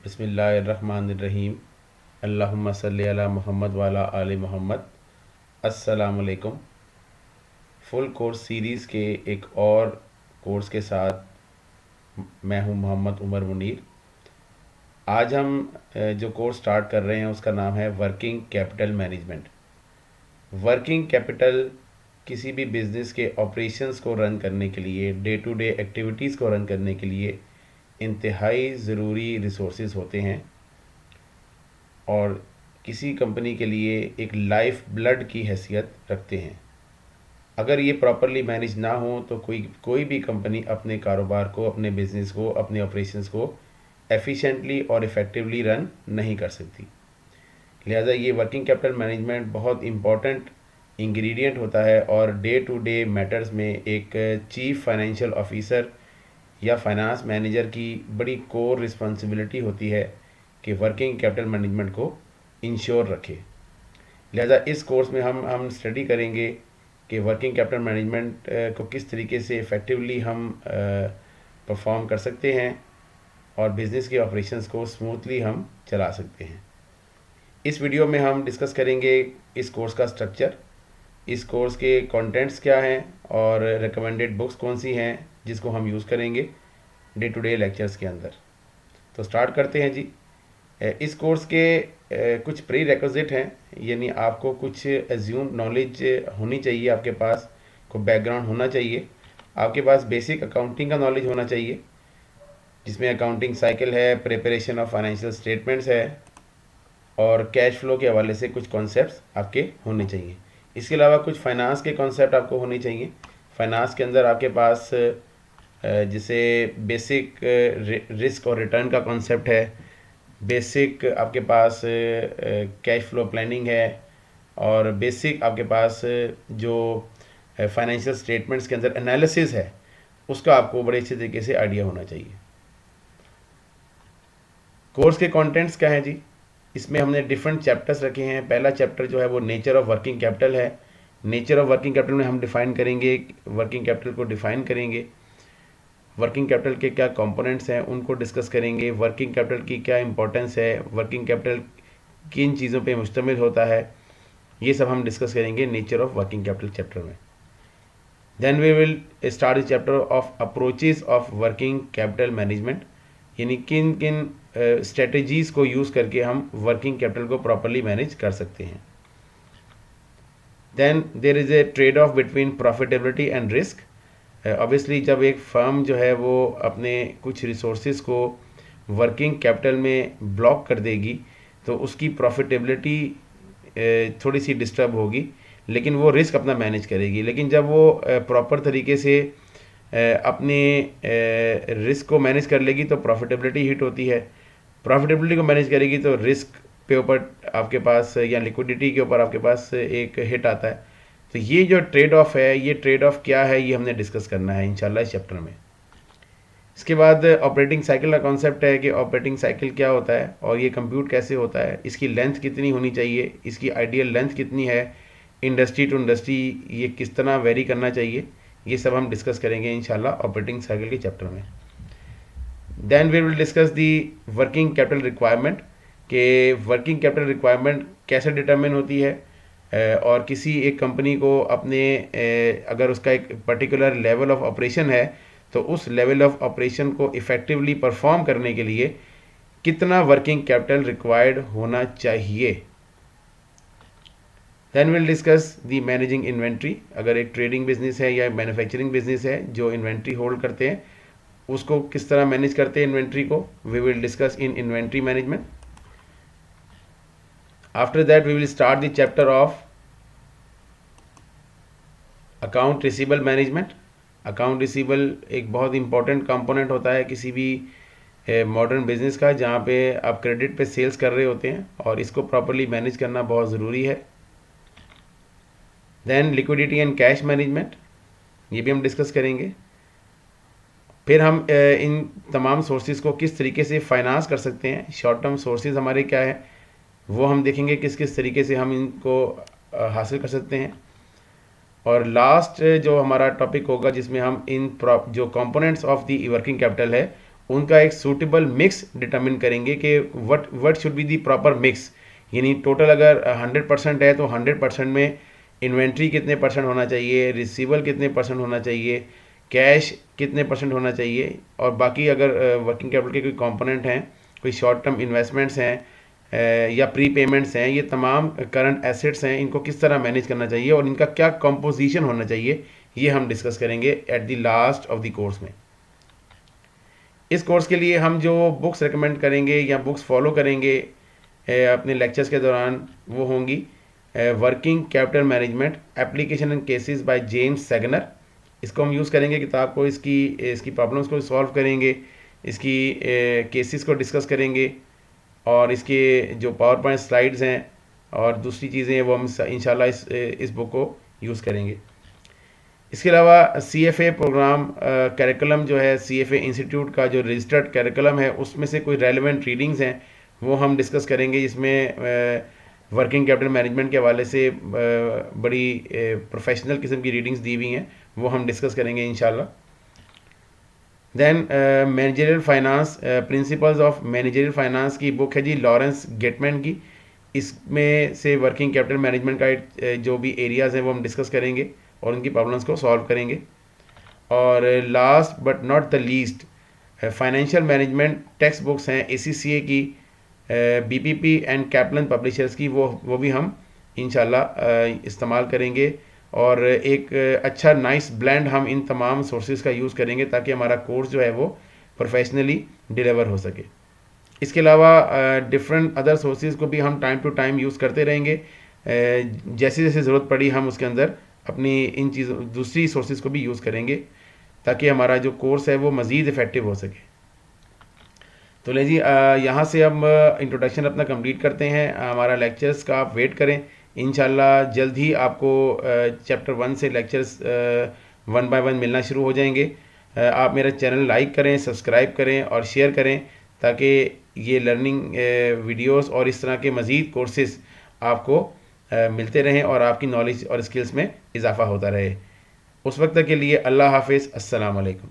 बिस्मिल्लाहिर्रहमानिर्रहीम। अल्लाहुम्मा सल्ली अला मुहम्मद वाला आले मोहम्मद। अस्सलाम वालेकुम। फुल कोर्स सीरीज़ के एक और कोर्स के साथ मैं हूं मोहम्मद उमर मुनीर। आज हम जो कोर्स स्टार्ट कर रहे हैं उसका नाम है working capital management. Working capital किसी भी बिज़नेस के ऑपरेशंस को रन करने के लिए, डे टू डे एक्टिविटीज़ को रन करने के लिए इंतहाई ज़रूरी रिसोर्सेज होते हैं और किसी कंपनी के लिए एक लाइफ ब्लड की हैसियत रखते हैं। अगर ये प्रॉपरली मैनेज ना हो तो कोई भी कंपनी अपने कारोबार को, अपने बिजनेस को, अपने ऑपरेशंस को एफिशिएंटली और इफ़ेक्टिवली रन नहीं कर सकती। लिहाजा ये वर्किंग कैपिटल मैनेजमेंट बहुत इम्पॉर्टेंट इंग्रेडिएंट होता है और डे टू डे मैटर्स में एक चीफ फाइनेंशियल ऑफिसर या फाइनेंस मैनेजर की बड़ी कोर रिस्पॉन्सिबिलिटी होती है कि वर्किंग कैपिटल मैनेजमेंट को इंश्योर रखे। लिहाजा इस कोर्स में हम स्टडी करेंगे कि वर्किंग कैपिटल मैनेजमेंट को किस तरीके से इफ़ेक्टिवली हम परफॉर्म कर सकते हैं और बिज़नेस के ऑपरेशंस को स्मूथली हम चला सकते हैं। इस वीडियो में हम डिस्कस करेंगे इस कोर्स का स्ट्रक्चर, इस कोर्स के कंटेंट्स क्या हैं और रिकमेंडेड बुक्स कौन सी हैं जिसको हम यूज़ करेंगे डे टू डे लेक्चर्स के अंदर। तो स्टार्ट करते हैं जी। इस कोर्स के कुछ प्री रिक्विजिट हैं, यानी आपको कुछ एज्यूम नॉलेज होनी चाहिए, आपके पास को बैकग्राउंड होना चाहिए, आपके पास बेसिक अकाउंटिंग का नॉलेज होना चाहिए जिसमें अकाउंटिंग साइकिल है, प्रिपरेशन ऑफ फाइनेंशियल स्टेटमेंट्स है और कैश फ्लो के हवाले से कुछ कॉन्सेप्ट्स आपके होने चाहिए। इसके अलावा कुछ फाइनेंस के कॉन्सेप्ट आपको होने चाहिए। फाइनेंस के अंदर आपके पास जैसे बेसिक रिस्क और रिटर्न का कॉन्सेप्ट है, बेसिक आपके पास कैश फ्लो प्लानिंग है और बेसिक आपके पास जो फाइनेंशियल स्टेटमेंट्स के अंदर एनालिसिस है उसका आपको बड़े अच्छे तरीके से आइडिया होना चाहिए। कोर्स के कंटेंट्स क्या हैं जी? इसमें हमने डिफरेंट चैप्टर्स रखे हैं। पहला चैप्टर जो है वो नेचर ऑफ वर्किंग कैपिटल है। नेचर ऑफ वर्किंग कैपिटल में हम डिफ़ाइन करेंगे, वर्किंग कैपिटल को डिफ़ाइन करेंगे, वर्किंग कैपिटल के क्या कंपोनेंट्स हैं उनको डिस्कस करेंगे, वर्किंग कैपिटल की क्या इंपॉर्टेंस है, वर्किंग कैपिटल किन चीज़ों पे मुश्तमिल होता है, ये सब हम डिस्कस करेंगे nature of working capital chapter में। Then we will start the chapter of approaches of working capital management, यानी किन किन स्ट्रेटजीज़ को यूज़ करके हम वर्किंग कैपिटल को प्रॉपरली मैनेज कर सकते हैं। Then there is a trade off between profitability and risk. Obviously जब एक फर्म जो है वो अपने कुछ रिसोर्सेज को वर्किंग कैपिटल में ब्लॉक कर देगी तो उसकी प्रॉफिटेबिलिटी थोड़ी सी डिस्टर्ब होगी, लेकिन वो रिस्क अपना मैनेज करेगी। लेकिन जब वो प्रॉपर तरीके से अपने रिस्क को मैनेज कर लेगी तो प्रॉफिटेबिलिटी हिट होती है, प्रॉफिटेबिलिटी को मैनेज करेगी तो रिस्क पे ऊपर आपके पास या लिक्विडिटी के ऊपर आपके पास एक हिट आता है। तो ये जो ट्रेड ऑफ है, ये ट्रेड ऑफ क्या है, ये हमने डिस्कस करना है इंशाल्लाह इस चैप्टर में। इसके बाद ऑपरेटिंग साइकिल का कॉन्सेप्ट है कि ऑपरेटिंग साइकिल क्या होता है और ये कंप्यूट कैसे होता है, इसकी लेंथ कितनी होनी चाहिए, इसकी आइडियल लेंथ कितनी है, इंडस्ट्री टू इंडस्ट्री ये किस तरह वेरी करना चाहिए, ये सब हम डिस्कस करेंगे इंशाल्लाह ऑपरेटिंग साइकिल के चैप्टर में। Then we will discuss the working capital requirement, कि वर्किंग कैपिटल रिक्वायरमेंट कैसे डिटरमिन होती है और किसी एक कंपनी को अपने अगर उसका एक पर्टिकुलर लेवल ऑफ ऑपरेशन है तो उस लेवल ऑफ ऑपरेशन को इफ़ेक्टिवली परफॉर्म करने के लिए कितना वर्किंग कैपिटल रिक्वायर्ड होना चाहिए। Then will discuss the managing inventory. अगर एक ट्रेडिंग बिजनेस है या मैन्युफैक्चरिंग बिजनेस है जो इन्वेंट्री होल्ड करते हैं उसको किस तरह मैनेज करते हैं इन्वेंट्री को, we will discuss in inventory management. After that we will start the chapter of account receivable management. Account receivable एक बहुत इंपॉर्टेंट कंपोनेंट होता है किसी भी मॉडर्न बिजनेस का, जहाँ पे आप क्रेडिट पे सेल्स कर रहे होते हैं और इसको प्रॉपरली मैनेज करना बहुत ज़रूरी है। Then liquidity and cash management, ये भी हम डिस्कस करेंगे। फिर हम इन तमाम सोर्सेज को किस तरीके से फाइनेंस कर सकते हैं, शॉर्ट टर्म सोर्सेज हमारे क्या है वो हम देखेंगे किस किस तरीके से हम इनको हासिल कर सकते हैं। और लास्ट जो हमारा टॉपिक होगा जिसमें हम इन जो components of the working capital है उनका एक सूटेबल मिक्स डिटरमिन करेंगे कि what should be the proper mix, यानी टोटल अगर 100% है तो 100% में इन्वेंट्री कितने परसेंट होना चाहिए, रिसीवल कितने परसेंट होना चाहिए, कैश कितने परसेंट होना चाहिए, और बाकी अगर वर्किंग कैपिटल के कोई कंपोनेंट हैं, कोई शॉर्ट टर्म इन्वेस्टमेंट्स हैं या प्री पेमेंट्स हैं, ये तमाम करंट एसेट्स हैं, इनको किस तरह मैनेज करना चाहिए और इनका क्या कंपोजिशन होना चाहिए, ये हम डिस्कस करेंगे at the last of the course में। इस कोर्स के लिए हम जो बुक्स रिकमेंड करेंगे या बुक्स फॉलो करेंगे अपने लेक्चर्स के दौरान, वो होंगी working capital management application and cases by James Sagner. इसको हम यूज़ करेंगे किताब को, इसकी प्रॉब्लम्स को सॉल्व करेंगे, इसकी केसेस को डिस्कस करेंगे, और इसके जो पावर पॉइंट स्लाइड्स हैं और दूसरी चीज़ें हैं वो हम इंशाल्लाह इस बुक को यूज़ करेंगे। इसके अलावा CFA प्रोग्राम करिकुलम जो है, CFA इंस्टीट्यूट का जो रजिस्टर्ड करिकुलम है, उसमें से कोई रेलेवेंट रीडिंग्स हैं वो हम डिस्कस करेंगे, जिसमें वर्किंग कैपिटल मैनेजमेंट के हवाले से बड़ी प्रोफेशनल किस्म की रीडिंग्स दी हुई हैं, वो हम डिस्कस करेंगे इंशाल्लाह। Then managerial finance, principles of managerial finance की बुक है जी लॉरेंस गेटमैन की। इसमें से वर्किंग कैपिटल मैनेजमेंट का जो भी एरियाज़ हैं वो हम डिस्कस करेंगे और उनकी प्रॉब्लम्स को सॉल्व करेंगे। और last but not the least, financial management text books हैं ACCA की, BPP एंड कैपलन पब्लिशर्स की, वो भी हम इंशाल्लाह इस्तेमाल करेंगे, और एक अच्छा नाइस ब्लेंड हम इन तमाम सोर्सेज का यूज़ करेंगे ताकि हमारा कोर्स जो है वो प्रोफेशनली डिलीवर हो सके। इसके अलावा डिफरेंट अदर सोर्सेज को भी हम टाइम टू टाइम यूज़ करते रहेंगे, जैसे जैसे ज़रूरत पड़ी हम उसके अंदर अपनी इन चीज़ों दूसरी सोर्सेज को भी यूज़ करेंगे ताकि हमारा जो कोर्स है वो मज़ीद इफ़ेक्टिव हो सके। तो ले जी, यहाँ से हम इंट्रोडक्शन अपना कंप्लीट करते हैं। हमारा लेक्चर्स का आप वेट करें, इंशाल्लाह जल्द ही आपको चैप्टर 1 से लेक्चर्स 1 बाय 1 मिलना शुरू हो जाएंगे। आप मेरा चैनल लाइक करें, सब्सक्राइब करें और शेयर करें ताकि ये लर्निंग वीडियोस और इस तरह के मज़ीद कोर्सेज़ आपको मिलते रहें और आपकी नॉलेज और स्किल्स में इजाफ़ा होता रहे। उस वक्त तक के लिए अल्लाह हाफिज़, अस्सलाम वालेकुम।